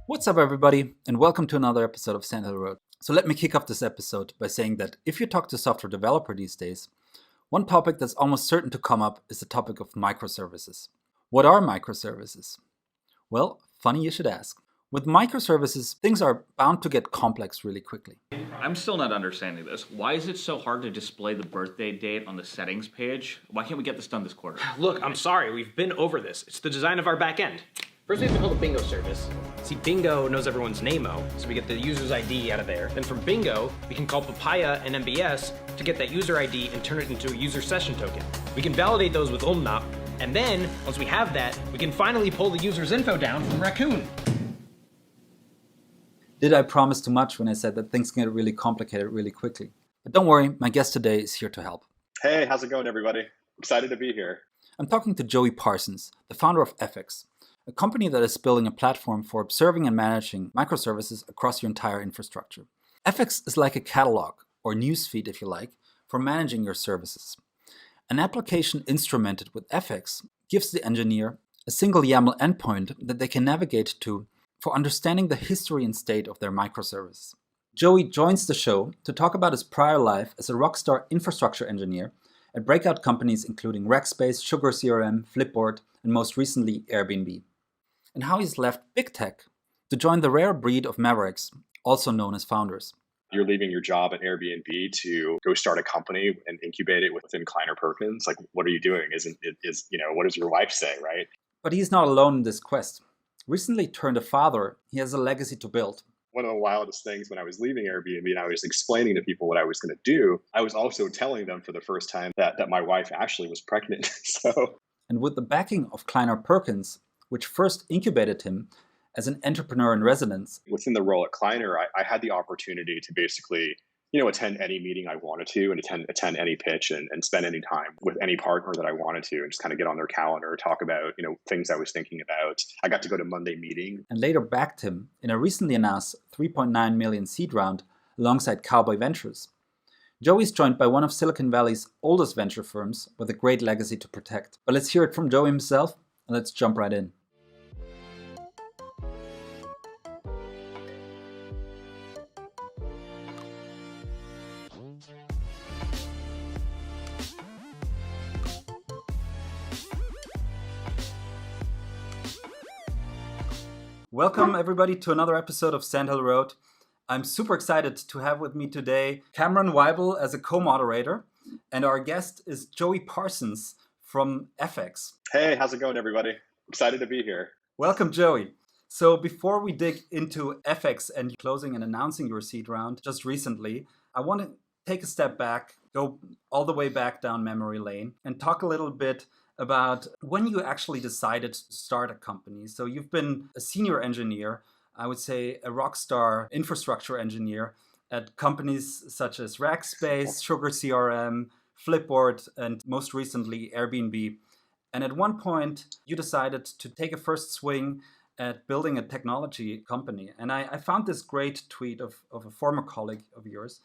What's up, everybody, and welcome to another episode of Sand Hill Road. So let me kick off this episode by saying that if you talk to software developer these days, one topic that's almost certain to come up is the topic of microservices. What are microservices? Well, funny you should ask. With microservices, things are bound to get complex really quickly. I'm still not understanding this. Why is it so hard to display the birthday date on the settings page? Why can't we get this done this quarter? Look, I'm sorry, we've been over this. It's the design of our back end. First we have to call the bingo service. See, bingo knows everyone's name-o, so we get the user's ID out of there. Then from bingo, we can call papaya and MBS to get that user ID and turn it into a user session token. We can validate those with umnop, and then, once we have that, we can finally pull the user's info down from Raccoon. Did I promise too much when I said that things can get really complicated really quickly? But don't worry, my guest today is here to help. Hey, how's it going, everybody? Excited to be here. I'm talking to Joey Parsons, the founder of effx, a company that is building a platform for observing and managing microservices across your entire infrastructure. effx is like a catalog, or newsfeed if you like, for managing your services. An application instrumented with effx gives the engineer a single YAML endpoint that they can navigate to for understanding the history and state of their microservice. Joey joins the show to talk about his prior life as a rockstar infrastructure engineer at breakout companies including Rackspace, Sugar CRM, Flipboard, and most recently Airbnb, and how he's left big tech to join the rare breed of mavericks, also known as founders. You're leaving your job at Airbnb to go start a company and incubate it within Kleiner Perkins. Like, what are you doing? What does your wife say, right? But he's not alone in this quest. Recently turned a father, he has a legacy to build. One of the wildest things when I was leaving Airbnb and I was explaining to people what I was going to do, I was also telling them for the first time that my wife actually was pregnant. And with the backing of Kleiner Perkins, which first incubated him as an entrepreneur in residence. Within the role at Kleiner, I had the opportunity to basically, attend any meeting I wanted to and attend any pitch and spend any time with any partner that I wanted to and just kind of get on their calendar, talk about, things I was thinking about. I got to go to Monday meeting. And later backed him in a recently announced 3.9 million seed round alongside Cowboy Ventures. Joey's joined by one of Silicon Valley's oldest venture firms with a great legacy to protect. But let's hear it from Joey himself and let's jump right in. Welcome, everybody, to another episode of Sand Hill Road. I'm super excited to have with me today Cameron Weibel as a co-moderator, and our guest is Joey Parsons from effx. Hey, how's it going, everybody? Excited to be here. Welcome, Joey. So before we dig into effx and closing and announcing your seed round just recently, I want to take a step back, go all the way back down memory lane, and talk a little bit about when you actually decided to start a company. So you've been a senior engineer, I would say a rockstar infrastructure engineer at companies such as Rackspace, Sugar CRM, Flipboard, and most recently Airbnb. And at one point, you decided to take a first swing at building a technology company. And I found this great tweet of a former colleague of yours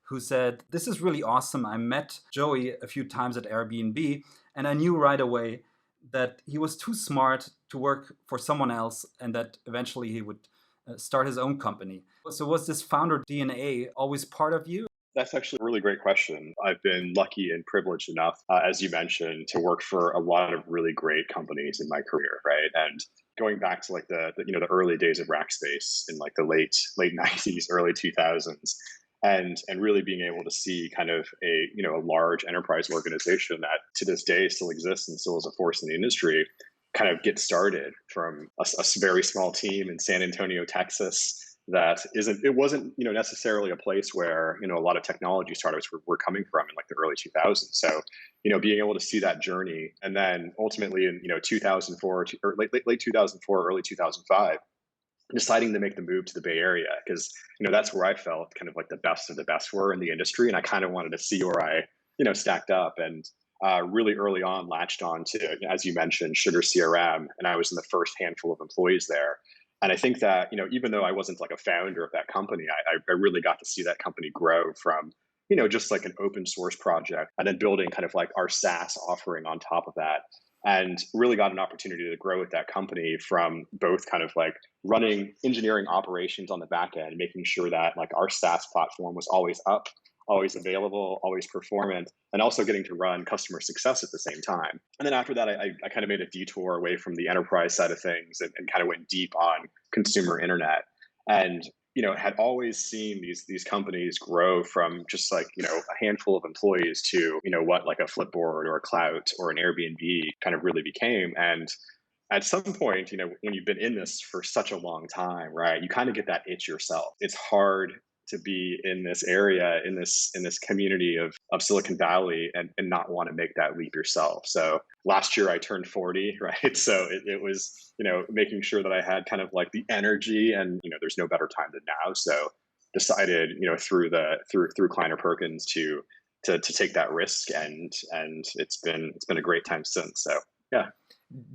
who said, "This is really awesome. I met Joey a few times at Airbnb, and I knew right away that he was too smart to work for someone else and that eventually he would start his own company." So was this founder DNA always part of you? That's actually a really great question. I've been lucky and privileged enough, as you mentioned, to work for a lot of really great companies in my career, right? And going back to like the early days of Rackspace in like the late 90s, early 2000s, and really being able to see kind of a large enterprise organization that to this day still exists and still is a force in the industry, kind of get started from a very small team in San Antonio, Texas. It wasn't necessarily a place where a lot of technology startups were coming from in like the early 2000s. So being able to see that journey, and then ultimately in 2004 or late 2004, early 2005, deciding to make the move to the Bay Area because that's where I felt kind of like the best of the best were in the industry, and I kind of wanted to see where I stacked up, and really early on latched on to, as you mentioned, Sugar CRM, and I was in the first handful of employees there. And I think that even though I wasn't like a founder of that company, I really got to see that company grow from just like an open source project, and then building kind of like our SaaS offering on top of that. and really got an opportunity to grow with that company from both kind of like running engineering operations on the back end, making sure that like our SaaS platform was always up, always available, always performant, and also getting to run customer success at the same time. And then after that, I kind of made a detour away from the enterprise side of things and kind of went deep on consumer internet. And had always seen these companies grow from just like, a handful of employees to, what like a Flipboard or a Clout or an Airbnb kind of really became. And at some point, when you've been in this for such a long time, right, you kind of get that itch yourself. It's hard to be in this area, in this community of Silicon Valley and not want to make that leap yourself. So last year I turned 40, right? So it was, making sure that I had kind of like the energy and, there's no better time than now. So decided, through Kleiner Perkins to take that risk, and it's been a great time since. So yeah.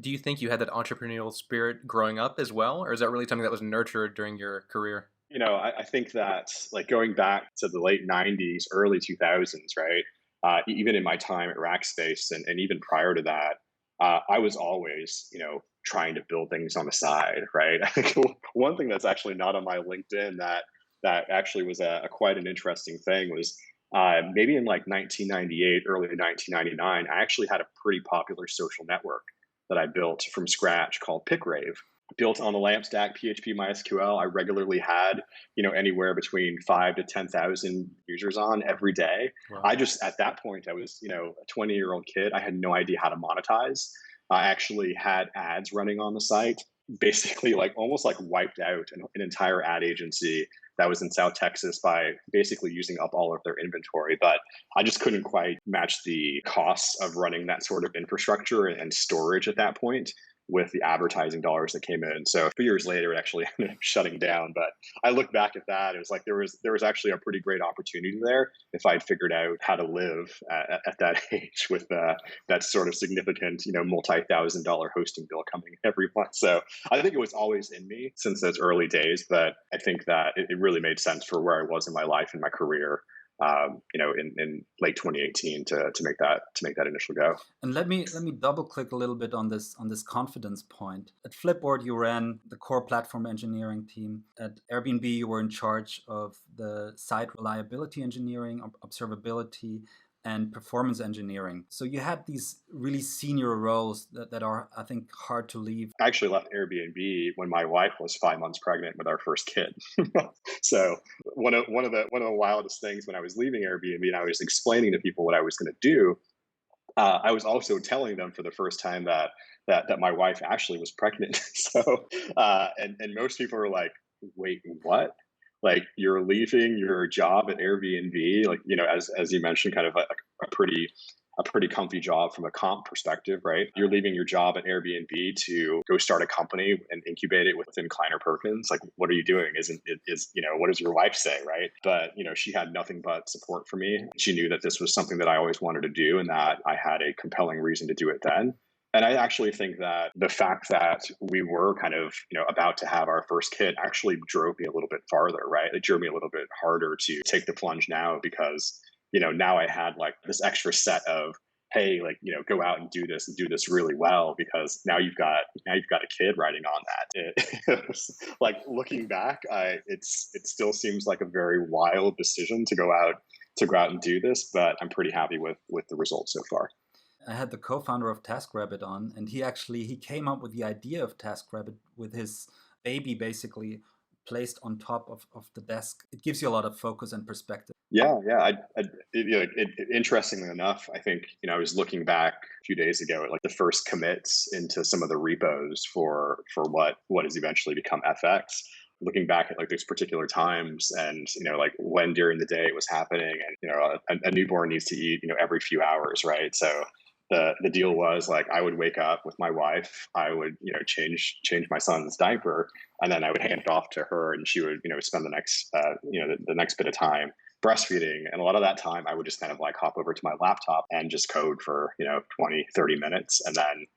Do you think you had that entrepreneurial spirit growing up as well, or is that really something that was nurtured during your career? I think that like going back to the late 90s, early 2000s, right? Even in my time at Rackspace and even prior to that, I was always, trying to build things on the side, right? I think one thing that's actually not on my LinkedIn that actually was quite an interesting thing was maybe in like 1998, early 1999, I actually had a pretty popular social network that I built from scratch called PicRave. Built on a LAMP stack, PHP, MySQL. I regularly had, anywhere between 5 to 10,000 users on every day. Wow. I just, at that point, I was, a 20-year-old kid. I had no idea how to monetize. I actually had ads running on the site, basically like almost like wiped out an entire ad agency that was in South Texas by basically using up all of their inventory. But I just couldn't quite match the costs of running that sort of infrastructure and storage at that point with the advertising dollars that came in. So a few years later, it actually ended up shutting down. But I look back at that, it was like there was actually a pretty great opportunity there if I'd figured out how to live at that age with that sort of significant, multi-$1,000 hosting bill coming every month. So I think it was always in me since those early days, but I think that it really made sense for where I was in my life and my career. In late 2018 to make that initial go. And let me double click a little bit on this confidence point. At Flipboard, you ran the core platform engineering team. At Airbnb, you were in charge of the site reliability engineering, observability, and performance engineering. So you had these really senior roles that are, I think, hard to leave. I actually left Airbnb when my wife was 5 months pregnant with our first kid. So one of the wildest things when I was leaving Airbnb and I was explaining to people what I was going to do, I was also telling them for the first time that my wife Ashley was pregnant. So and most people are like, wait, what? Like you're leaving your job at Airbnb, like, as you mentioned, kind of a pretty comfy job from a comp perspective, right? You're leaving your job at Airbnb to go start a company and incubate it within Kleiner Perkins. Like, what are you doing? What does your wife say, right? But, she had nothing but support for me. She knew that this was something that I always wanted to do and that I had a compelling reason to do it then. And I actually think that the fact that we were kind of, about to have our first kid actually drove me a little bit farther, right? It drove me a little bit harder to take the plunge now because, now I had like this extra set of, hey, like, go out and do this really well because now you've got a kid riding on that. It was, like looking back, it still seems like a very wild decision to go out and do this, but I'm pretty happy with the results so far. I had the co-founder of TaskRabbit on, and he came up with the idea of TaskRabbit with his baby basically placed on top of the desk. It gives you a lot of focus and perspective. Yeah. Interestingly enough, I think, I was looking back a few days ago at like the first commits into some of the repos for what has eventually become FX. Looking back at like those particular times and, like when during the day it was happening and, a newborn needs to eat, every few hours, right? So the deal was like I would wake up with my wife, I would change my son's diaper, and then I would hand it off to her, and she would spend the next the next bit of time breastfeeding. And a lot of that time I would just kind of like hop over to my laptop and just code for 20-30 minutes, and then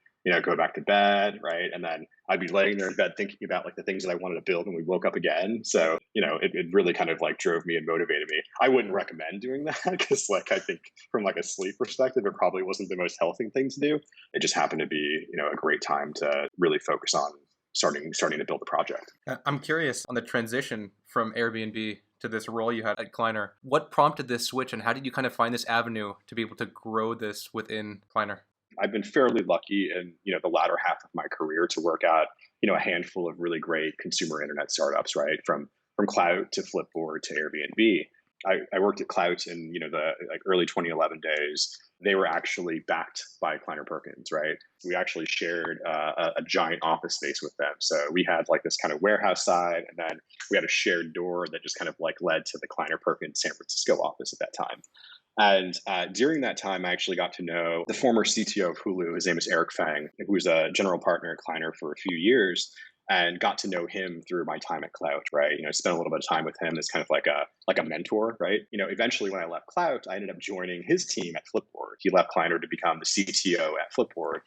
go back to bed, right? And then I'd be laying there in bed thinking about like the things that I wanted to build when we woke up again. So, it really kind of like drove me and motivated me. I wouldn't recommend doing that because like I think from like a sleep perspective, it probably wasn't the most healthy thing to do. It just happened to be, a great time to really focus on starting to build the project. I'm curious on the transition from Airbnb to this role you had at Kleiner. What prompted this switch, and how did you kind of find this avenue to be able to grow this within Kleiner? I've been fairly lucky in, the latter half of my career to work at, a handful of really great consumer internet startups, right? From Clout to Flipboard to Airbnb. I worked at Clout in, the like early 2011 days. They were actually backed by Kleiner Perkins, right? We actually shared a giant office space with them. So we had like this kind of warehouse side, and then we had a shared door that just kind of like led to the Kleiner Perkins San Francisco office at that time. And during that time, I actually got to know the former CTO of Hulu. His name is Eric Fang, who was a general partner at Kleiner for a few years, and got to know him through my time at Clout, right? Spent a little bit of time with him as kind of like a mentor, right? Eventually when I left Clout, I ended up joining his team at Flipboard. He left Kleiner to become the CTO at Flipboard,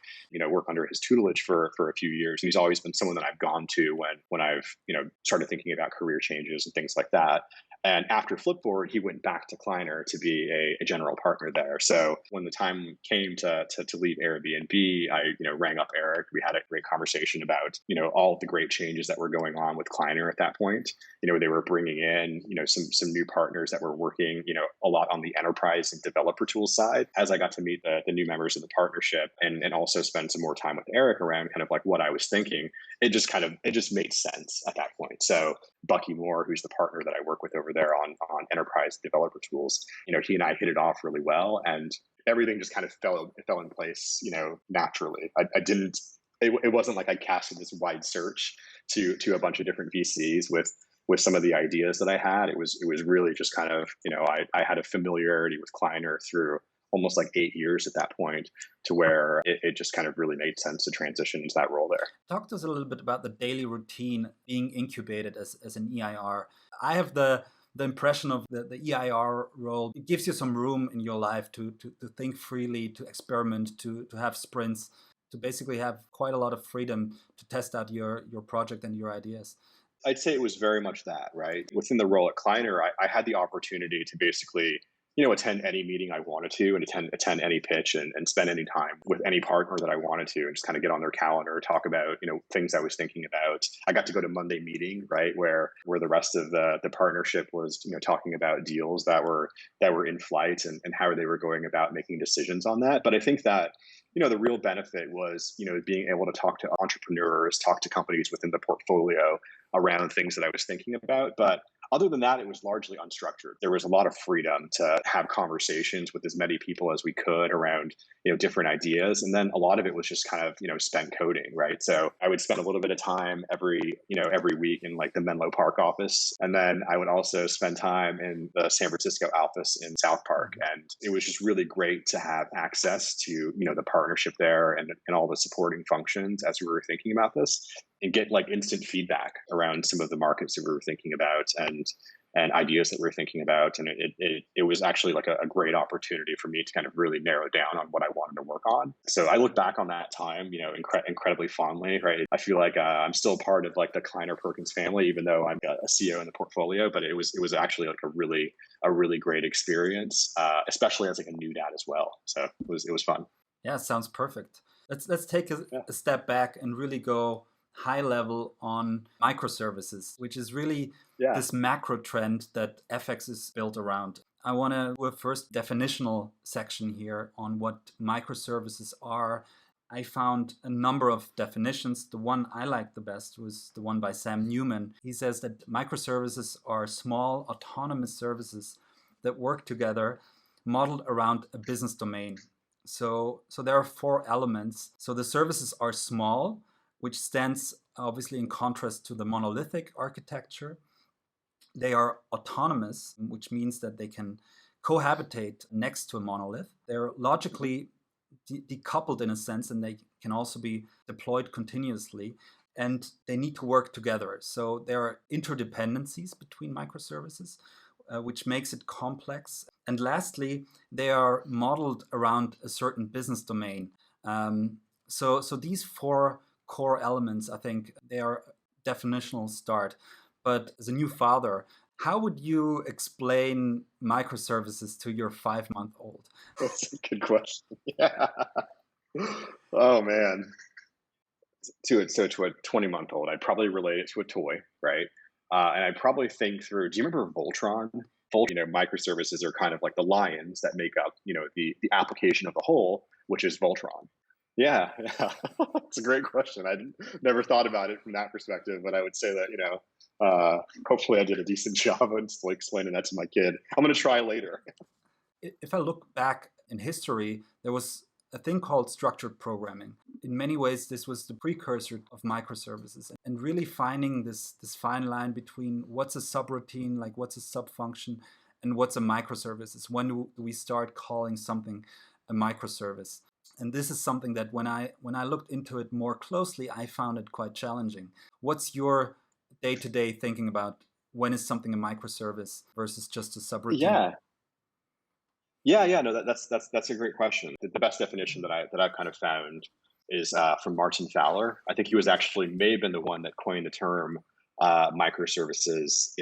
work under his tutelage for a few years. And he's always been someone that I've gone to when I've, started thinking about career changes and things like that. And after Flipboard, he went back to Kleiner to be a general partner there. So when the time came to leave Airbnb, I rang up Eric. We had a great conversation about all of the great changes that were going on with Kleiner at that point. They were bringing in some new partners that were working a lot on the enterprise and developer tools side. As I got to meet the new members of the partnership and also spend some more time with Eric around kind of like what I was thinking, it just made sense at that point. So Bucky Moore, who's the partner that I work with over there on enterprise developer tools, he and I hit it off really well, and everything just kind of fell in place, naturally. I didn't. It wasn't like I casted this wide search to a bunch of different VCs with some of the ideas that I had. It was really just kind of I had a familiarity with Kleiner through almost like 8 years at that point, to where it just kind of really made sense to transition into that role there. Talk to us a little bit about the daily routine being incubated as an EIR. I have the impression of the EIR role. It gives you some room in your life to think freely, to experiment, to have sprints, to basically have quite a lot of freedom to test out your project and your ideas. I'd say it was very much that, right? Within the role at Kleiner, I had the opportunity to basically attend any meeting I wanted to, and attend any pitch, and spend any time with any partner that I wanted to, and just kind of get on their calendar, talk about things I was thinking about. I got to go to Monday meeting, right, where the rest of the partnership was talking about deals that were in flight, and how they were going about making decisions on that. But I think that the real benefit was being able to talk to entrepreneurs, talk to companies within the portfolio around things that I was thinking about. But other than that, it was largely unstructured. There was a lot of freedom to have conversations with as many people as we could around, different ideas. And then a lot of it was just kind of, spent coding, right? So I would spend a little bit of time every week in like the Menlo Park office. And then I would also spend time in the San Francisco office in South Park. And it was just really great to have access to, the partnership there and all the supporting functions as we were thinking about this, and get like instant feedback around some of the markets that we were thinking about and ideas that we were thinking about. And it was actually like a great opportunity for me to kind of really narrow down on what I wanted to work on. So I look back on that time, incredibly fondly, right? I feel like I'm still part of like the Kleiner Perkins family, even though I'm a CEO in the portfolio, but it was actually like a really great experience, especially as like a new dad as well. So it was fun. Yeah, sounds perfect. Let's take a step back and really go high level on microservices, which is really this macro trend that effx is built around. I want to do a first definitional section here on what microservices are. I found a number of definitions. The one I liked the best was the one by Sam Newman. He says that microservices are small autonomous services that work together, modeled around a business domain. So there are 4 elements. So the services are small, which stands obviously in contrast to the monolithic architecture. They are autonomous, which means that they can cohabitate next to a monolith. They're logically decoupled in a sense, and they can also be deployed continuously, and they need to work together. So there are interdependencies between microservices, which makes it complex. And lastly, they are modeled around a certain business domain. So these four core elements, I think they are definitional start. But as a new father, how would you explain microservices to your 5-month-old? That's a good question. Yeah. Oh man. To a 20-month-old, I'd probably relate it to a toy, right? And I'd probably think through. Do you remember Voltron? Microservices are kind of like the lions that make up, the application of the whole, which is Voltron. Yeah, yeah. It's a great question. I never thought about it from that perspective, but I would say that, hopefully I did a decent job of explaining that to my kid. I'm going to try later. If I look back in history, there was a thing called structured programming. In many ways, this was the precursor of microservices, and really finding this fine line between what's a subroutine, like what's a subfunction, and what's a microservice. When do we start calling something a microservice? And this is something that when I looked into it more closely, I found it quite challenging. What's your day-to-day thinking about when is something a microservice versus just a subroutine? Yeah. No, that's a great question. The best definition that I've kind of found is from Martin Fowler. I think he may have been the one that coined the term microservices.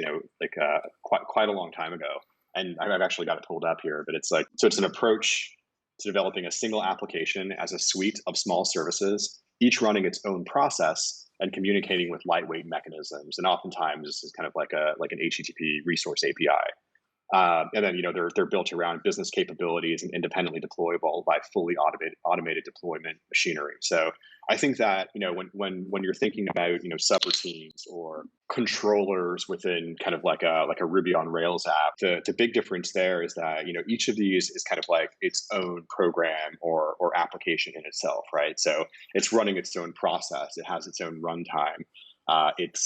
Quite a long time ago. And I've actually got it pulled up here, but it's an approach to developing a single application as a suite of small services, each running its own process and communicating with lightweight mechanisms. And oftentimes this is kind of like an HTTP resource API. And then, they're built around business capabilities and independently deployable by fully automated deployment machinery. So I think that, when you're thinking about, subroutines or controllers within kind of like a Ruby on Rails app, the big difference there is that, each of these is kind of like its own program or application in itself, right? So it's running its own process. It has its own runtime. It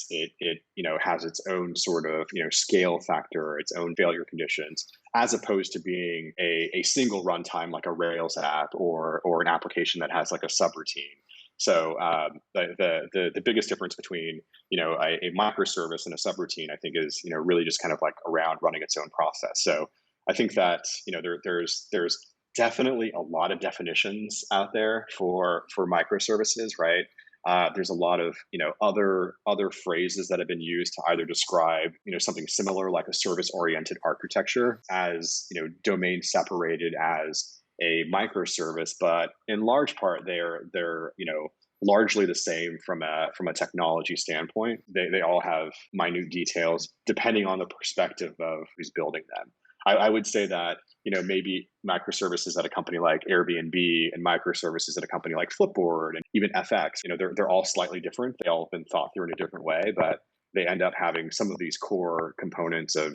has its own sort of scale factor, its own failure conditions, as opposed to being a single runtime like a Rails app or an application that has like a subroutine. So the biggest difference between a microservice and a subroutine, I think, is really just kind of like around running its own process. So I think that there's definitely a lot of definitions out there for microservices, right? There's a lot of other phrases that have been used to either describe something similar like a service-oriented architecture as domain separated as a microservice, but in large part they're largely the same from a technology standpoint. They all have minute details depending on the perspective of who's building them. I would say that maybe microservices at a company like Airbnb and microservices at a company like Flipboard and even FX, they're all slightly different. They all have been thought through in a different way, but they end up having some of these core components of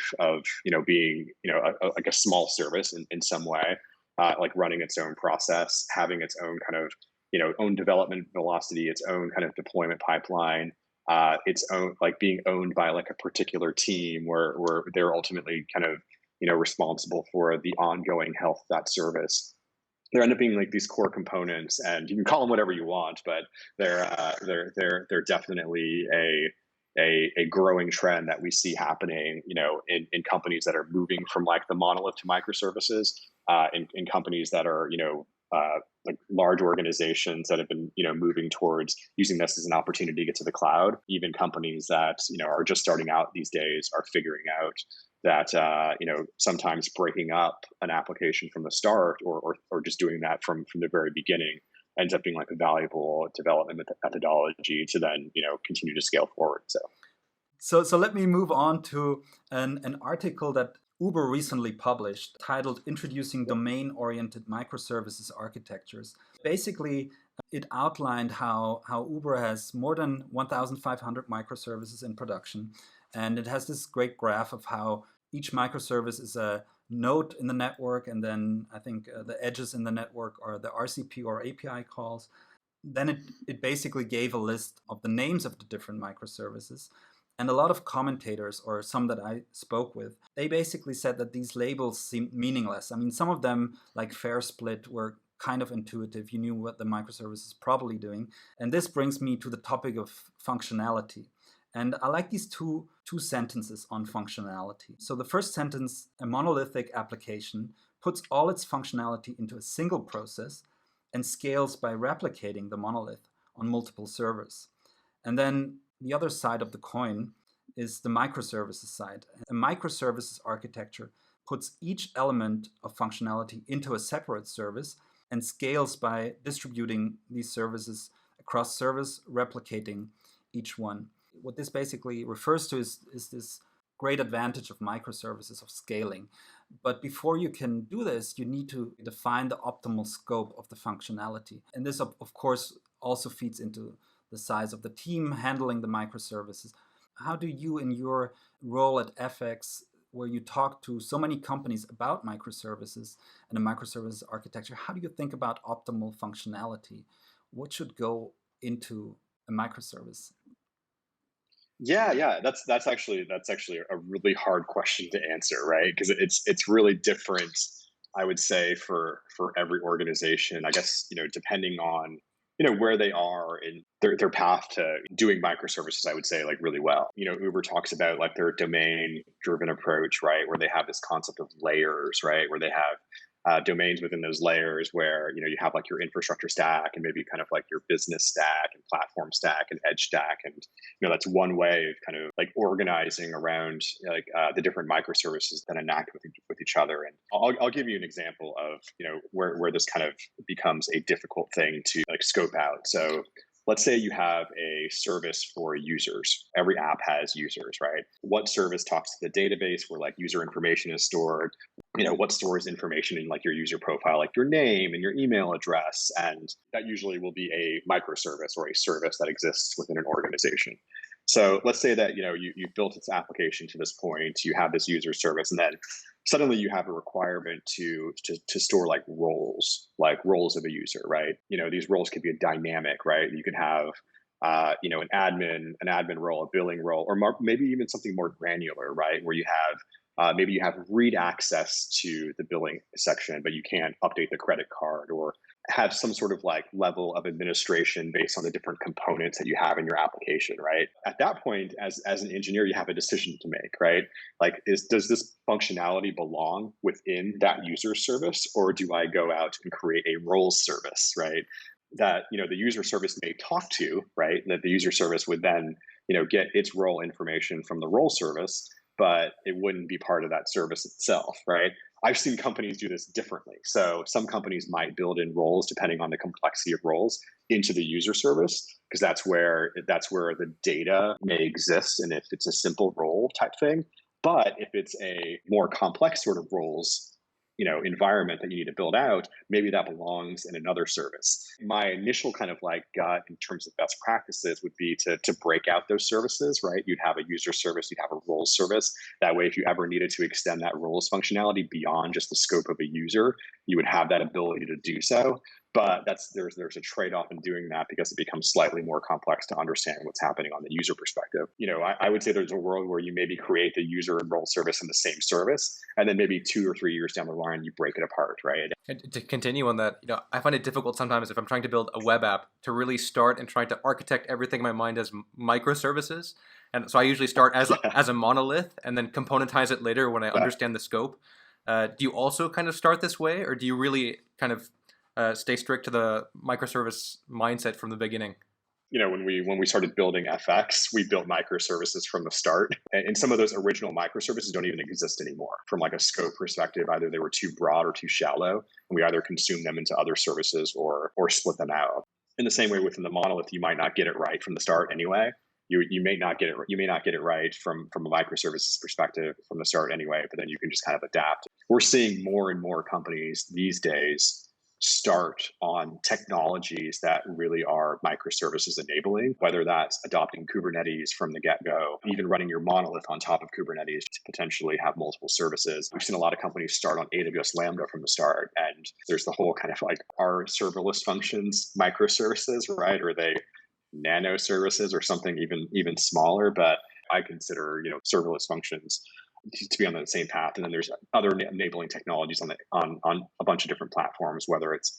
being like a small service in some way, like running its own process, having its own kind of own development velocity, its own kind of deployment pipeline. Its own, like being owned by like a particular team where they're ultimately kind of responsible for the ongoing health of that service. There end up being like these core components, and you can call them whatever you want, but they're definitely a growing trend that we see happening, in companies that are moving from like the monolith to microservices, in companies that are like large organizations that have been moving towards using this as an opportunity to get to the cloud. Even companies that are just starting out these days are figuring out that sometimes breaking up an application from the start or just doing that from the very beginning ends up being like a valuable development methodology to then continue to scale forward. So let me move on to an article that Uber recently published titled Introducing Domain-Oriented Microservices Architectures. Basically, it outlined how Uber has more than 1,500 microservices in production. And it has this great graph of how each microservice is a node in the network, and then I think the edges in the network are the RCP or API calls. Then it basically gave a list of the names of the different microservices. And a lot of commentators, or some that I spoke with, they basically said that these labels seemed meaningless. I mean, some of them, like fair split, were kind of intuitive. You knew what the microservice is probably doing. And this brings me to the topic of functionality. And I like these two sentences on functionality. So the first sentence, a monolithic application puts all its functionality into a single process and scales by replicating the monolith on multiple servers. And then the other side of the coin is the microservices side. A microservices architecture puts each element of functionality into a separate service and scales by distributing these services across servers, replicating each one. What this basically refers to is this great advantage of microservices, of scaling. But before you can do this, you need to define the optimal scope of the functionality. And this, of course, also feeds into the size of the team handling the microservices. How do you, in your role at effx, where you talk to so many companies about microservices and a microservices architecture, how do you think about optimal functionality? What should go into a microservice? Yeah, that's actually a really hard question to answer, right? Because it's really different, I would say, for every organization. I guess, depending on where they are in their path to doing microservices, I would say, like, really well. Uber talks about, like, their domain driven approach, right, where they have this concept of layers, right, where they have domains within those layers where you have, like, your infrastructure stack and maybe kind of like your business stack and platform stack and edge stack, and that's one way of kind of like organizing around, like, the different microservices that enact with each other. And I'll give you an example of where this kind of becomes a difficult thing to, like, scope out. So let's say you have a service for users. Every app has users, right? What service talks to the database where, like, user information is stored? What stores information in, like, your user profile, like your name and your email address? And that usually will be a microservice or a service that exists within an organization. So let's say that you've built its application to this point, you have this user service, and then suddenly you have a requirement to store, like, roles of a user, right? These roles could be a dynamic, right? You could have an admin role, a billing role, or maybe even something more granular, right? Where you have maybe you have read access to the billing section, but you can't update the credit card, or have some sort of, like, level of administration based on the different components that you have in your application, right? At that point, as an engineer, you have a decision to make, right? Like, does this functionality belong within that user service, or do I go out and create a roles service, right? That the user service may talk to, right? And that the user service would then get its role information from the role service, but it wouldn't be part of that service itself, right? I've seen companies do this differently. So some companies might build in roles, depending on the complexity of roles, into the user service, because that's where the data may exist, and if it's a simple role type thing. But if it's a more complex sort of roles environment that you need to build out, maybe that belongs in another service. My initial kind of, like, gut in terms of best practices would be to break out those services, right? You'd have a user service, you'd have a roles service. That way, if you ever needed to extend that roles functionality beyond just the scope of a user, you would have that ability to do so. But there's a trade-off in doing that, because it becomes slightly more complex to understand what's happening on the user perspective. I would say there's a world where you maybe create the user and role service in the same service, and then maybe 2 or 3 years down the line, you break it apart, right? And to continue on that, I find it difficult sometimes if I'm trying to build a web app to really start and trying to architect everything in my mind as microservices. And so I usually start as a monolith and then componentize it later when I understand the scope. Do you also kind of start this way, or do you really kind of stay strict to the microservice mindset from the beginning? When we started building FX, we built microservices from the start, and some of those original microservices don't even exist anymore. From, like, a scope perspective, either they were too broad or too shallow, and we either consume them into other services or split them out. In the same way, within the monolith, you might not get it right from the start anyway. You may not get it right from a microservices perspective from the start anyway, but then you can just kind of adapt. We're seeing more and more companies these days start on technologies that really are microservices enabling, whether that's adopting Kubernetes from the get-go, even running your monolith on top of Kubernetes to potentially have multiple services. We've seen a lot of companies start on AWS Lambda from the start, and there's the whole kind of, like, are serverless functions microservices, right? Or are they nano services or something even smaller? But I consider serverless functions to be on the same path. And then there's other enabling technologies on a bunch of different platforms, whether it's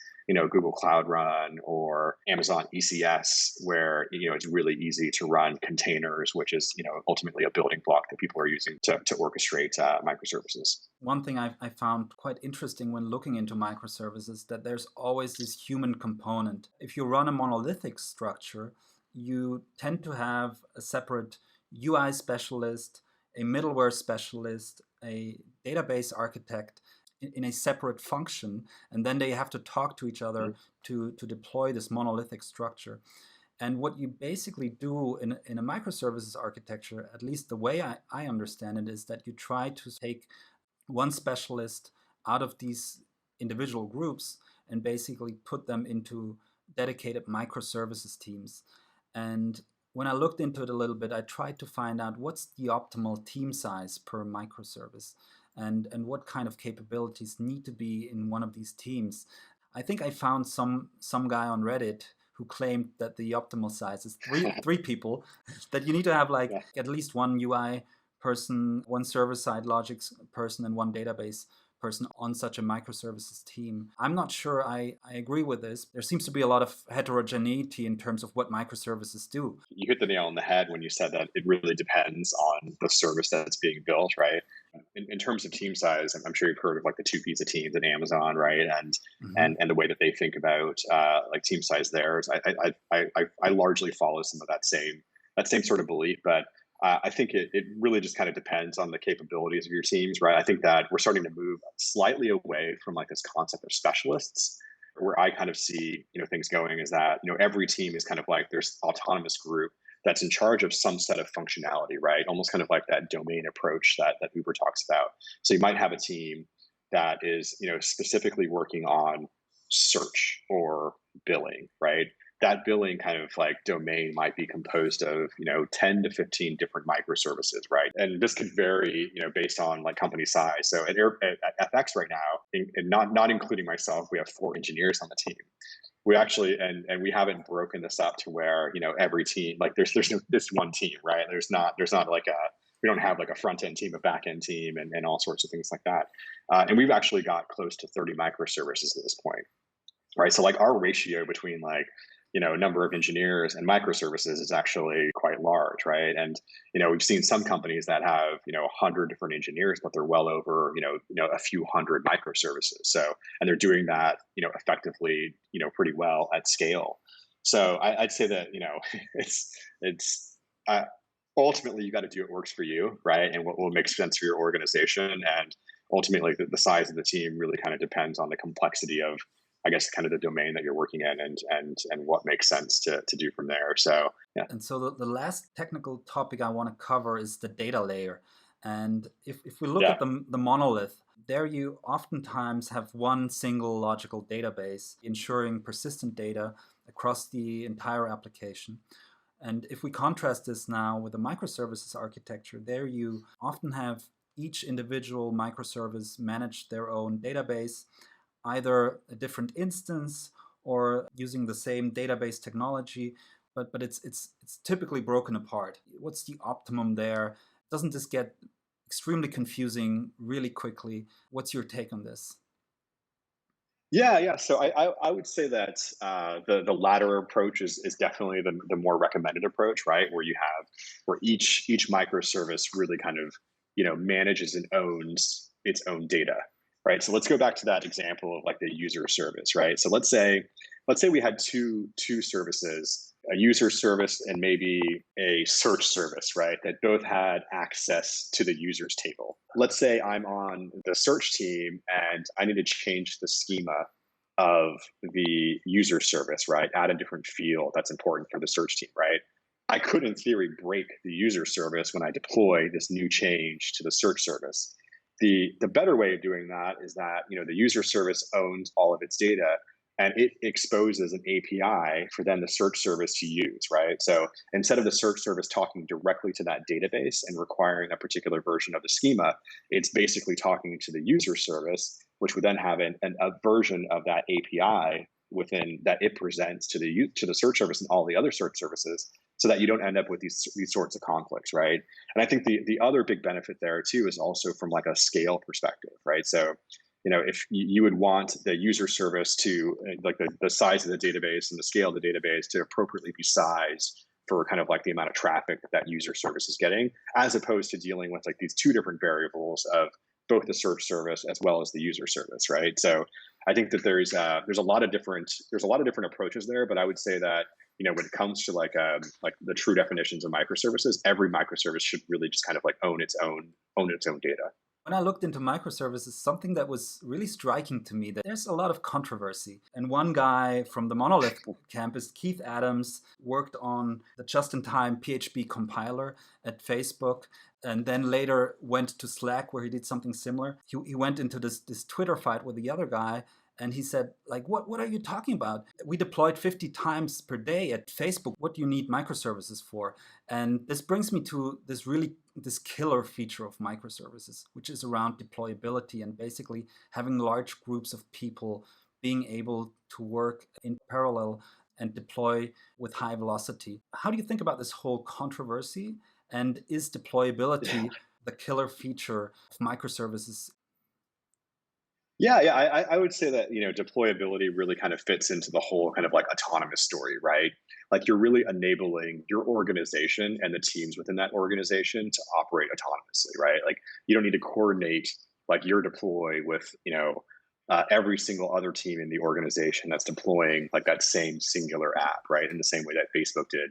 Google Cloud Run or Amazon ECS, where it's really easy to run containers, which is ultimately a building block that people are using to orchestrate microservices. One thing I found quite interesting when looking into microservices, that there's always this human component. If you run a monolithic structure, you tend to have a separate UI specialist, a middleware specialist, a database architect in a separate function, and then they have to talk to each other to deploy this monolithic structure. And what you basically do in a microservices architecture, at least the way I understand it, is that you try to take one specialist out of these individual groups and basically put them into dedicated microservices teams. And when I looked into it a little bit, I tried to find out what's the optimal team size per microservice and what kind of capabilities need to be in one of these teams. I think I found some guy on Reddit who claimed that the optimal size is three people, that you need to have at least one UI person, one server-side logic person, and one database person on such a microservices team. I'm not sure I agree with this. There seems to be a lot of heterogeneity in terms of what microservices do. You hit the nail on the head when you said that it really depends on the service that's being built, right? In terms of team size, I'm sure you've heard of the two pizza teams at Amazon, right? And the way that they think about team size there. I largely follow some of that same sort of belief, but I think it really just kind of depends on the capabilities of your teams, right? I think that we're starting to move slightly away from this concept of specialists. Where I kind of see things going is that every team is kind of this autonomous group that's in charge of some set of functionality, right? Almost kind of like that domain approach that Uber talks about. So you might have a team that is specifically working on search or billing, right? That billing kind of domain might be composed of 10 to 15 different microservices, right? And this could vary based on company size. So at FX right now, and not including myself, we have 4 engineers on the team. We actually and we haven't broken this up to where every team there's no this one team, right? There's not we don't have a front end team, a back end team, and all sorts of things like that. And we've actually got close to 30 microservices at this point, right? So our ratio between number of engineers and microservices is actually quite large, right? And we've seen some companies that have 100 different engineers, but they're well over a few hundred microservices. So, and they're doing that effectively pretty well at scale. So I'd say that it's ultimately you got to do what works for you, right? And what will make sense for your organization. And ultimately the size of the team really kind of depends on the complexity of, I guess, kind of the domain that you're working in and what makes sense to do from there. So, yeah. And so the last technical topic I want to cover is the data layer. And if we look at the monolith, there you oftentimes have one single logical database ensuring persistent data across the entire application. And if we contrast this now with a microservices architecture, there you often have each individual microservice manage their own database, either a different instance or using the same database technology, but it's typically broken apart. What's the optimum there? Doesn't this get extremely confusing really quickly? What's your take on this? Yeah. So I would say that the latter approach is definitely the more recommended approach, right? Where each microservice really kind of manages and owns its own data. Right. So let's go back to that example of the user service, right? So let's say we had two services, a user service and maybe a search service, right? That both had access to the users table. Let's say I'm on the search team and I need to change the schema of the user service, right? Add a different field that's important for the search team, right? I could, in theory, break the user service when I deploy this new change to the search service. The better way of doing that is that the user service owns all of its data and it exposes an API for then the search service to use, right? So instead of the search service talking directly to that database and requiring a particular version of the schema, it's basically talking to the user service, which would then have a version of that API within that it presents to the search service and all the other search services. so that you don't end up with these sorts of conflicts, right? And I think the other big benefit there too is also from like a scale perspective, right? So, if you would want the user service to like the size of the database and the scale of the database to appropriately be sized for kind of like the amount of traffic that user service is getting, as opposed to dealing with like these two different variables of both the search service as well as the user service, right? So I think that there's a lot of different approaches there, but I would say that when it comes to like the true definitions of microservices, every microservice should really just kind of like own its own data. When I looked into microservices, something that was really striking to me, that there's a lot of controversy. And one guy from the monolith campus, Keith Adams, worked on the just-in-time PHP compiler at Facebook, and then later went to Slack where he did something similar. He went into this Twitter fight with the other guy, and he said, like, what are you talking about? We deployed 50 times per day at Facebook. What do you need microservices for? And this brings me to this killer feature of microservices, which is around deployability and basically having large groups of people being able to work in parallel and deploy with high velocity. How do you think about this whole controversy? And is deployability the killer feature of microservices? Yeah, I would say that deployability really kind of fits into the whole kind of like autonomous story, right? Like you're really enabling your organization and the teams within that organization to operate autonomously, right? Like you don't need to coordinate like your deploy with every single other team in the organization that's deploying like that same singular app, right? In the same way that Facebook did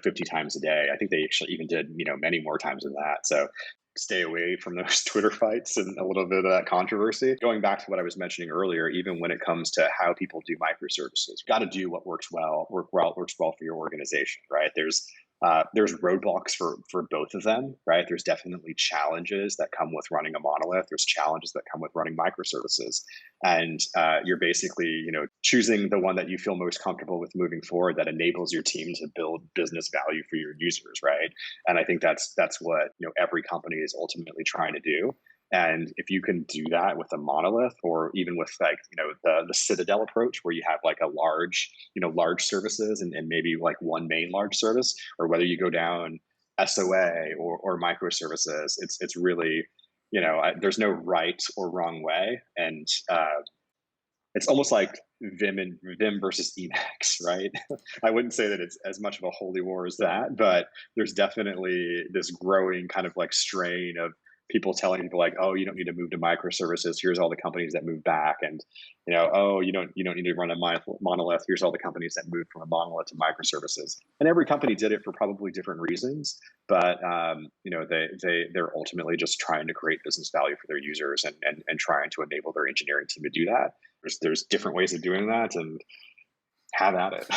50 times a day. I think they actually even did many more times than that. So stay away from those Twitter fights and a little bit of that controversy. Going back to what I was mentioning earlier, even when it comes to how people do microservices, you've got to do what works well for your organization, right? There's roadblocks for both of them, right? There's definitely challenges that come with running a monolith. There's challenges that come with running microservices. And you're basically, choosing the one that you feel most comfortable with moving forward that enables your team to build business value for your users, right? And I think that's what, every company is ultimately trying to do. And if you can do that with a monolith, or even with like, the Citadel approach, where you have like a large services and maybe like one main large service, or whether you go down SOA or microservices, it's really, there's no right or wrong way. And it's almost like Vim versus Emacs, right? I wouldn't say that it's as much of a holy war as that, but there's definitely this growing kind of like strain of people telling people like, oh, you don't need to move to microservices. Here's all the companies that move back, and oh, you don't need to run a monolith. Here's all the companies that moved from a monolith to microservices. And every company did it for probably different reasons, but they're ultimately just trying to create business value for their users and trying to enable their engineering team to do that. There's different ways of doing that, and have at it.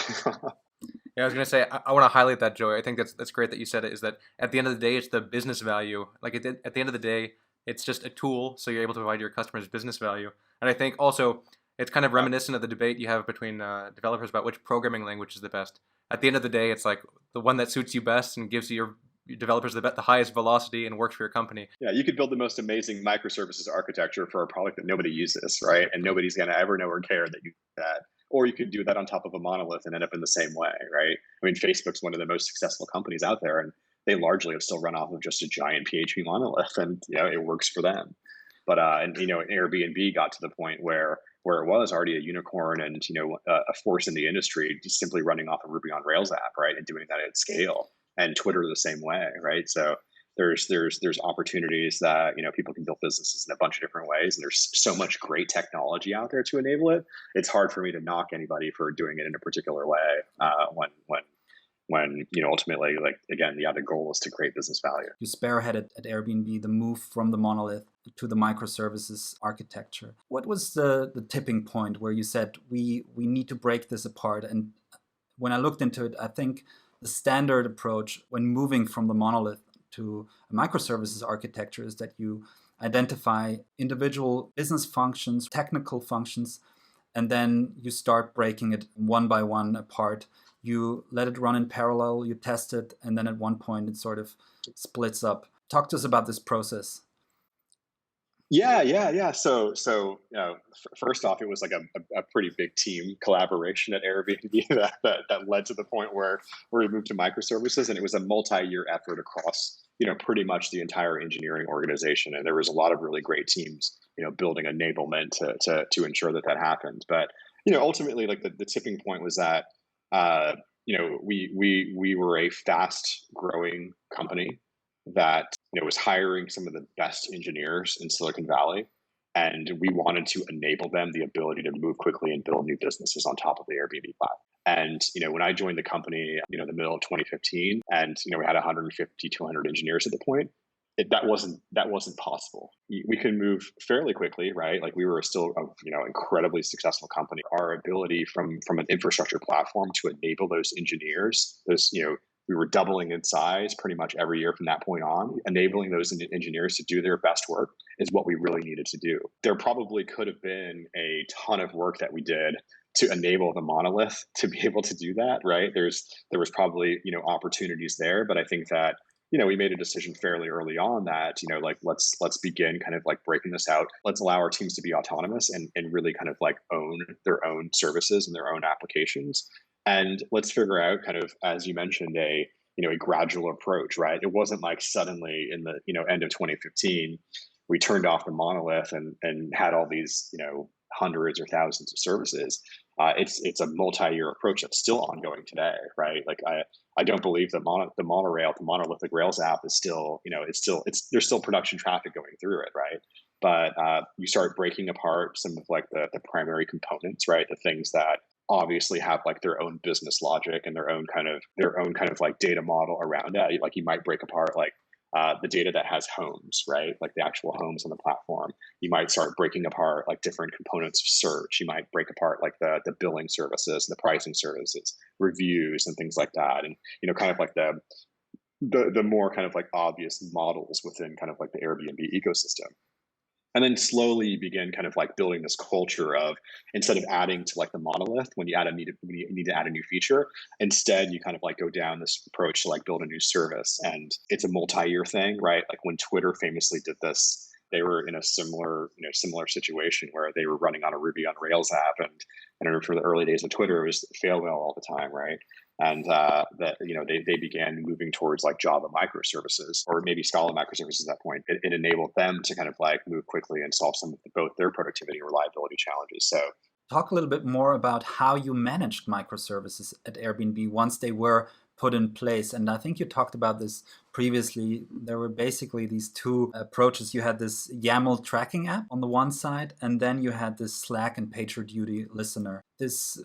Yeah, I was going to say, I want to highlight that, Joey. I think that's great that you said it, is that at the end of the day, it's the business value. Like at the end of the day, it's just a tool, so you're able to provide your customers business value. And I think also it's kind of reminiscent of the debate you have between developers about which programming language is the best. At the end of the day, it's like the one that suits you best and gives your developers the highest velocity and works for your company. Yeah, you could build the most amazing microservices architecture for a product that nobody uses, right? And nobody's going to ever know or care that you did that. Or you could do that on top of a monolith and end up in the same way, right? I mean, Facebook's one of the most successful companies out there, and they largely have still run off of just a giant PHP monolith, and it works for them. But Airbnb got to the point where it was already a unicorn and a force in the industry, just simply running off a Ruby on Rails app, right, and doing that at scale. And Twitter the same way, right? So there's opportunities that people can build businesses in a bunch of different ways, and there's so much great technology out there to enable it. It's hard for me to knock anybody for doing it in a particular way when ultimately, like, again, the goal is to create business value. You spearheaded at Airbnb the move from the monolith to the microservices architecture. What was the tipping point where you said we need to break this apart? And when I looked into it, I think the standard approach when moving from the monolith to a microservices architecture is that you identify individual business functions, technical functions, and then you start breaking it one by one apart. You let it run in parallel, you test it, and then at one point it sort of splits up. Talk to us about this process. Yeah. First off, it was like a pretty big team collaboration at Airbnb that led to the point where we moved to microservices, and it was a multi-year effort across pretty much the entire engineering organization, and there was a lot of really great teams building enablement to ensure that happened. But ultimately, like the tipping point was that we were a fast growing company that was hiring some of the best engineers in Silicon Valley, and we wanted to enable them the ability to move quickly and build new businesses on top of the Airbnb platform. And when I joined the company, in the middle of 2015, and we had 150, 200 engineers at the point, that wasn't possible. We could move fairly quickly, right? Like we were still a incredibly successful company. Our ability from an infrastructure platform to enable those engineers, we were doubling in size pretty much every year from that point on. Enabling those engineers to do their best work is what we really needed to do. There probably could have been a ton of work that we did to enable the monolith to be able to do that, right? There was probably opportunities there, but I think that we made a decision fairly early on that like let's begin kind of like breaking this out. Let's allow our teams to be autonomous and really kind of like own their own services and their own applications. And let's figure out kind of, as you mentioned, a gradual approach, right? It wasn't like suddenly in the end of 2015 we turned off the monolith and had all these hundreds or thousands of services. It's a multi-year approach that's still ongoing today, right? Like I don't believe the monorail, the monolithic Rails app is still there's still production traffic going through it, right? But you start breaking apart some of like the primary components, right? The things that obviously have like their own business logic and their own kind of like data model around it. Like you might break apart like the data that has homes, right? Like the actual homes on the platform. You might start breaking apart like different components of search. You might break apart like the billing services, the pricing services, reviews, and things like that. And kind of like the more kind of like obvious models within kind of like the Airbnb ecosystem. And then slowly begin kind of like building this culture of, instead of adding to like the monolith when you need to add a new feature, instead you kind of like go down this approach to like build a new service. And it's a multi-year thing, right? Like when Twitter famously did this, they were in a similar situation where they were running on a Ruby on Rails app, and I remember for the early days of Twitter, it was fail whale all the time, right? And they began moving towards like Java microservices, or maybe Scala microservices at that point. It enabled them to kind of like move quickly and solve some of both their productivity and reliability challenges. So talk a little bit more about how you managed microservices at Airbnb once they were put in place. And I think you talked about this previously. There were basically these two approaches. You had this YAML tracking app on the one side, and then you had this Slack and PagerDuty listener. This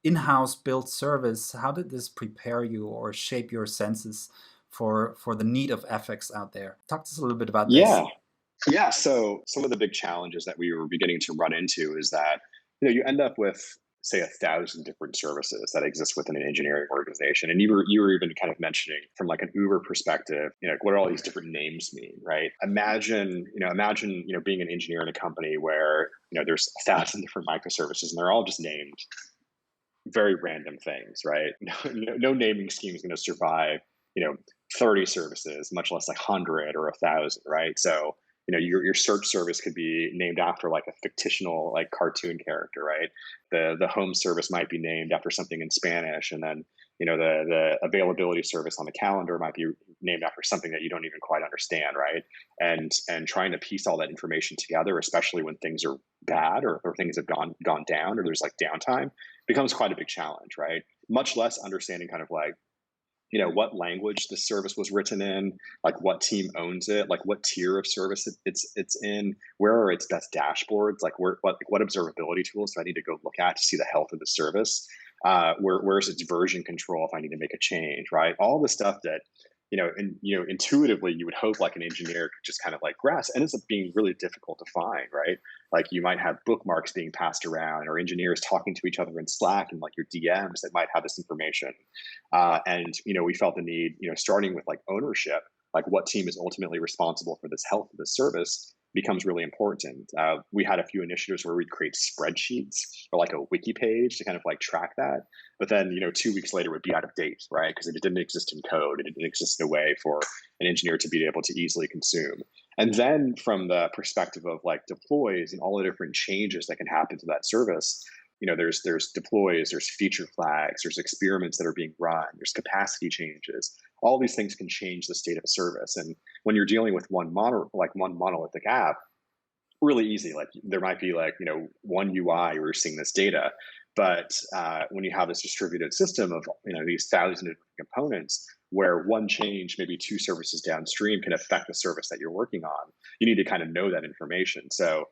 in-house built service, how did this prepare you or shape your senses for the need of effx out there? Talk to us a little bit about this. Yeah. So some of the big challenges that we were beginning to run into is that you end up with, say, 1,000 different services that exist within an engineering organization. And you were even kind of mentioning from like an Uber perspective, what do all these different names mean, right? Imagine being an engineer in a company where there's 1,000 different microservices and they're all just named very random things, right? No naming scheme is going to survive 30 services, much less like 100 or 1,000, right? So your search service could be named after like a fictional like cartoon character, right? The home service might be named after something in Spanish, and then the availability service on the calendar might be named after something that you don't even quite understand, right? And trying to piece all that information together, especially when things are bad or things have gone down or there's like downtime, becomes quite a big challenge, right? Much less understanding kind of like what language the service was written in, like what team owns it, like what tier of service it's in, where are its best dashboards, like what observability tools do I need to go look at to see the health of the service, where's its version control if I need to make a change, right? All the stuff that intuitively you would hope like an engineer could just kind of like grasp, and ends up being really difficult to find, right? Like you might have bookmarks being passed around, or engineers talking to each other in Slack and like your DMs that might have this information. And we felt the need, starting with like ownership, like what team is ultimately responsible for this health of the service becomes really important. We had a few initiatives where we'd create spreadsheets or like a wiki page to kind of like track that. But then, 2 weeks later it would be out of date, right? Because it didn't exist in code. It didn't exist in a way for an engineer to be able to easily consume. And then from the perspective of like deploys and all the different changes that can happen to that service, there's deploys, there's feature flags, there's experiments that are being run, there's capacity changes. All these things can change the state of a service. And when you're dealing with one monolithic app, really easy. Like there might be like, one UI where you're seeing this data, but when you have this distributed system of, these thousands of components where one change, maybe two services downstream can affect the service that you're working on, you need to kind of know that information. So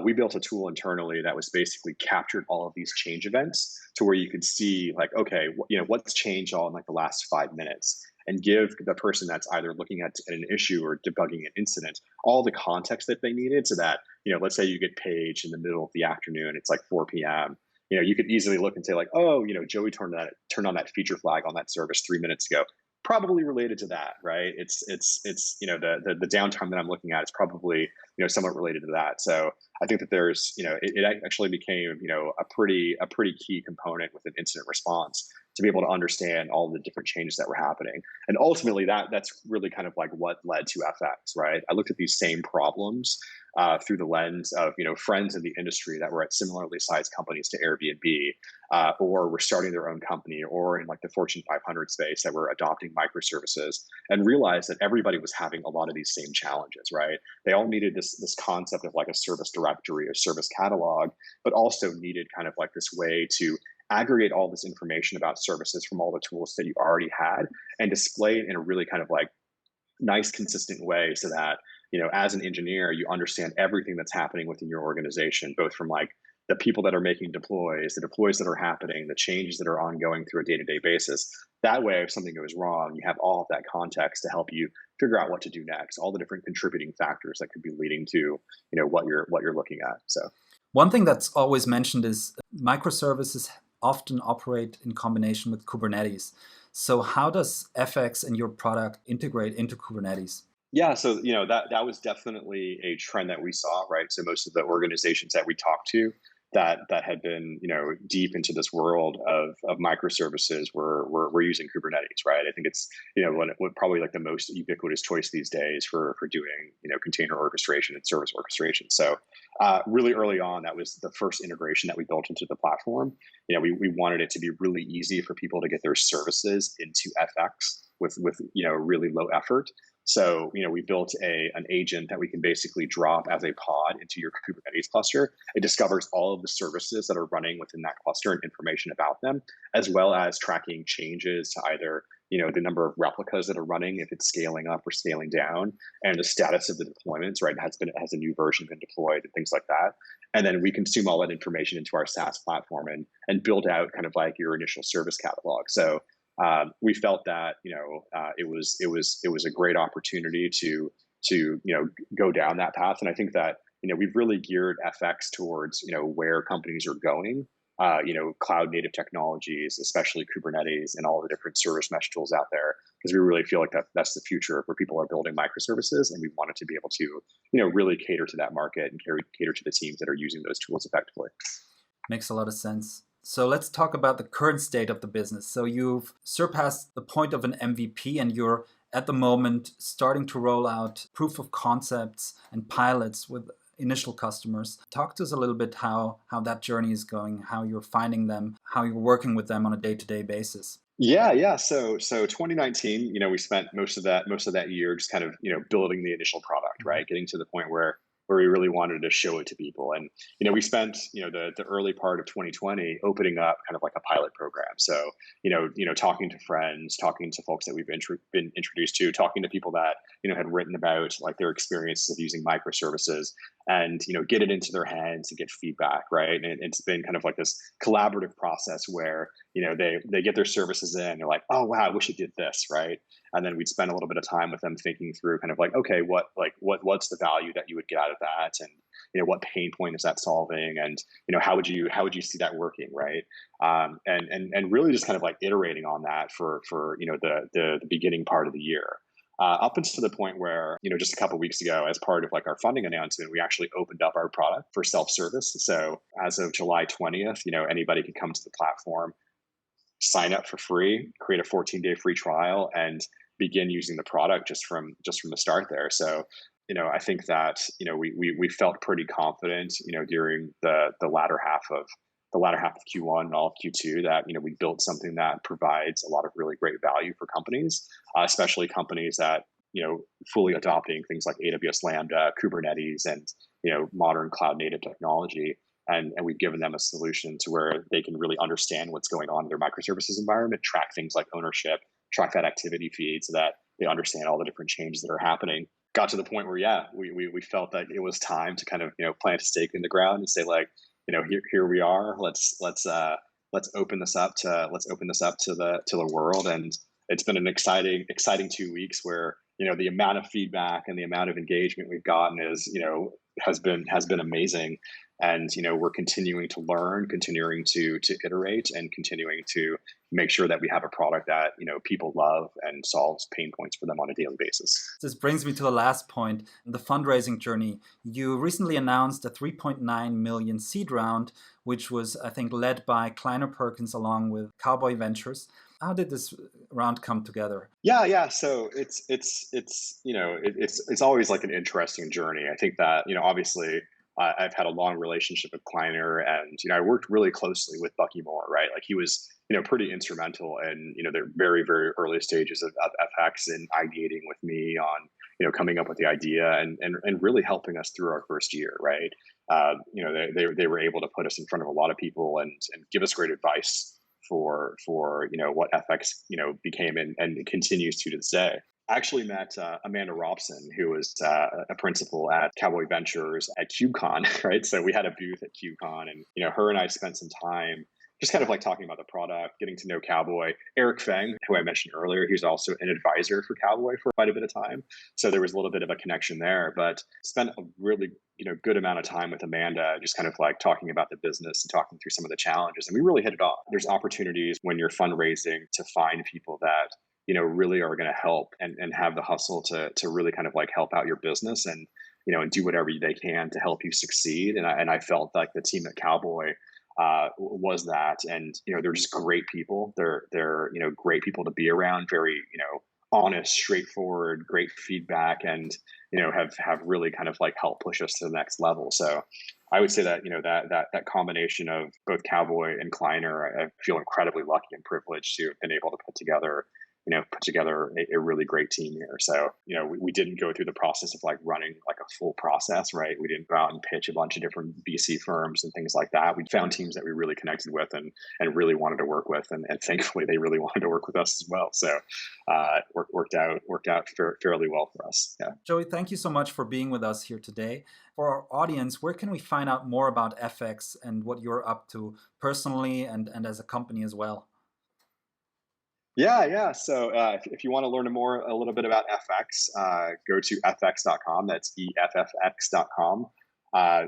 we built a tool internally that was basically captured all of these change events to where you could see like, okay, what's changed all in like the last 5 minutes, and give the person that's either looking at an issue or debugging an incident all the context that they needed, so that, let's say you get paged in the middle of the afternoon, it's like 4 p.m. You could easily look and say like, oh, Joey turned on that feature flag on that service 3 minutes ago. Probably related to that, right? It's the downtime that I'm looking at is probably somewhat related to that. So I think that there's it actually became a pretty key component with an incident response to be able to understand all the different changes that were happening. And ultimately that's really kind of like what led to FX, right? I looked at these same problems through the lens of friends in the industry that were at similarly sized companies to Airbnb, or were starting their own company, or in like the Fortune 500 space that were adopting microservices, and realized that everybody was having a lot of these same challenges, right? They all needed this concept of like a service directory, a service catalog, but also needed kind of like this way to aggregate all this information about services from all the tools that you already had and display it in a really kind of like nice, consistent way, so that as an engineer, you understand everything that's happening within your organization, both from like the people that are making deploys, the deploys that are happening, the changes that are ongoing through a day-to-day basis. That way, if something goes wrong, you have all of that context to help you figure out what to do next, all the different contributing factors that could be leading to what you're looking at. So one thing that's always mentioned is microservices often operate in combination with Kubernetes. So how does FX and your product integrate into Kubernetes? Yeah, so that was definitely a trend that we saw, right? So most of the organizations that we talked to that had been deep into this world of microservices were using Kubernetes, right? I think it's what probably like the most ubiquitous choice these days for doing container orchestration and service orchestration. So really early on, that was the first integration that we built into the platform. We wanted it to be really easy for people to get their services into FX with really low effort. So, we built an agent that we can basically drop as a pod into your Kubernetes cluster. It discovers all of the services that are running within that cluster and information about them, as well as tracking changes to either, the number of replicas that are running, if it's scaling up or scaling down, and the status of the deployments, right? Has a new version been deployed and things like that. And then we consume all that information into our SaaS platform and build out kind of like your initial service catalog. So we felt that it was a great opportunity to go down that path, and I think that we've really geared FX towards where companies are going, cloud native technologies, especially Kubernetes and all the different service mesh tools out there, because we really feel like that's the future where people are building microservices, and we wanted to be able to really cater to that market and cater to the teams that are using those tools effectively. Makes a lot of sense. So let's talk about the current state of the business. So you've surpassed the point of an MVP, and you're at the moment starting to roll out proof of concepts and pilots with initial customers. Talk to us a little bit how that journey is going, how you're finding them, how you're working with them on a day-to-day basis. Yeah. So 2019, we spent most of that year just kind of building the initial product, right? Getting to the point where we really wanted to show it to people. And, we spent, the early part of 2020 opening up kind of like a pilot program. So, talking to friends, talking to folks that we've been introduced to, talking to people that, had written about like their experiences of using microservices, and, get it into their hands and get feedback, right? And it's been kind of like this collaborative process where, they get their services in, they're like, oh, wow, I wish it did this, right? And then we'd spend a little bit of time with them thinking through kind of like, okay, what's the value that you would get out of that? And, what pain point is that solving? And, how would you see that working? Right. And really just kind of like iterating on that for the beginning part of the year. Up until the point where, just a couple of weeks ago, as part of like our funding announcement, we actually opened up our product for self-service. So as of July 20th, anybody can come to the platform, sign up for free, create a 14-day free trial, and begin using the product just from the start there. So I think that we felt pretty confident, during the latter half of Q1 and all of Q2 that we built something that provides a lot of really great value for companies, especially companies that fully adopting things like AWS Lambda, Kubernetes, and modern cloud native technology. And we've given them a solution to where they can really understand what's going on in their microservices environment, track things like ownership, track that activity feed so that they understand all the different changes that are happening. Got to the point where, we felt that it was time to kind of, plant a stake in the ground and say, like, here we are. Let's open this up to the world. And it's been an exciting 2 weeks where, the amount of feedback and the amount of engagement we've gotten is, has been amazing. And we're continuing to learn, continuing to iterate, and continuing to make sure that we have a product that people love and solves pain points for them on a daily basis. This brings me to the last point, the fundraising journey. You recently announced a 3.9 million seed round, which was, I think, led by Kleiner, Perkins along with Cowboy Ventures. How did this round come together? Yeah. So it's always like an interesting journey. I think that obviously I've had a long relationship with Kleiner, and I worked really closely with Bucky Moore, right? Like he was pretty instrumental in the very, very early stages of FX and ideating with me on coming up with the idea and really helping us through our first year, right? They were able to put us in front of a lot of people and give us great advice for what FX became and continues to this day. I actually met Amanda Robson, who was a principal at Cowboy Ventures at KubeCon, right? So we had a booth at KubeCon, and her and I spent some time just kind of like talking about the product, getting to know Cowboy. Eric Feng, who I mentioned earlier, he's also an advisor for Cowboy for quite a bit of time. So there was a little bit of a connection there, but spent a really good amount of time with Amanda, just kind of like talking about the business and talking through some of the challenges. And we really hit it off. There's opportunities when you're fundraising to find people that really are going to help and have the hustle to really kind of like help out your business and and do whatever they can to help you succeed. And I felt like the team at Cowboy was that, and they're just great people. They're great people to be around. Very honest, straightforward, great feedback, and have really kind of like helped push us to the next level. So I would say that that combination of both Cowboy and Kleiner, I feel incredibly lucky and privileged to have been able to put together a really great team here. So, we didn't go through the process of like running like a full process, right? We didn't go out and pitch a bunch of different VC firms and things like that. We found teams that we really connected with and really wanted to work with. And thankfully they really wanted to work with us as well. So, worked out fairly well for us. Yeah. Joey, thank you so much for being with us here today. For our audience, where can we find out more about FX and what you're up to personally and as a company as well? Yeah. So if you want to learn a little bit about FX, go to effx.com. That's effx.com.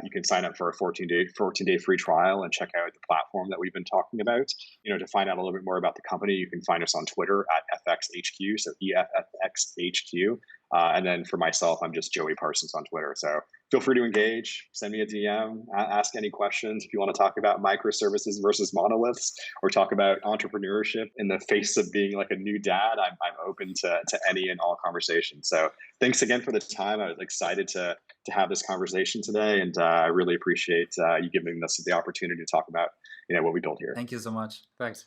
You can sign up for a 14-day free trial and check out the platform that we've been talking about. To find out a little bit more about the company, you can find us on Twitter at FXHQ, so EFFXHQ. And then for myself, I'm just Joey Parsons on Twitter. So feel free to engage, send me a DM, ask any questions. If you want to talk about microservices versus monoliths or talk about entrepreneurship in the face of being like a new dad, I'm open to any and all conversations. So thanks again for the time. I was excited to have this conversation today, and I really appreciate you giving us the opportunity to talk about what we built here. Thank you so much. Thanks.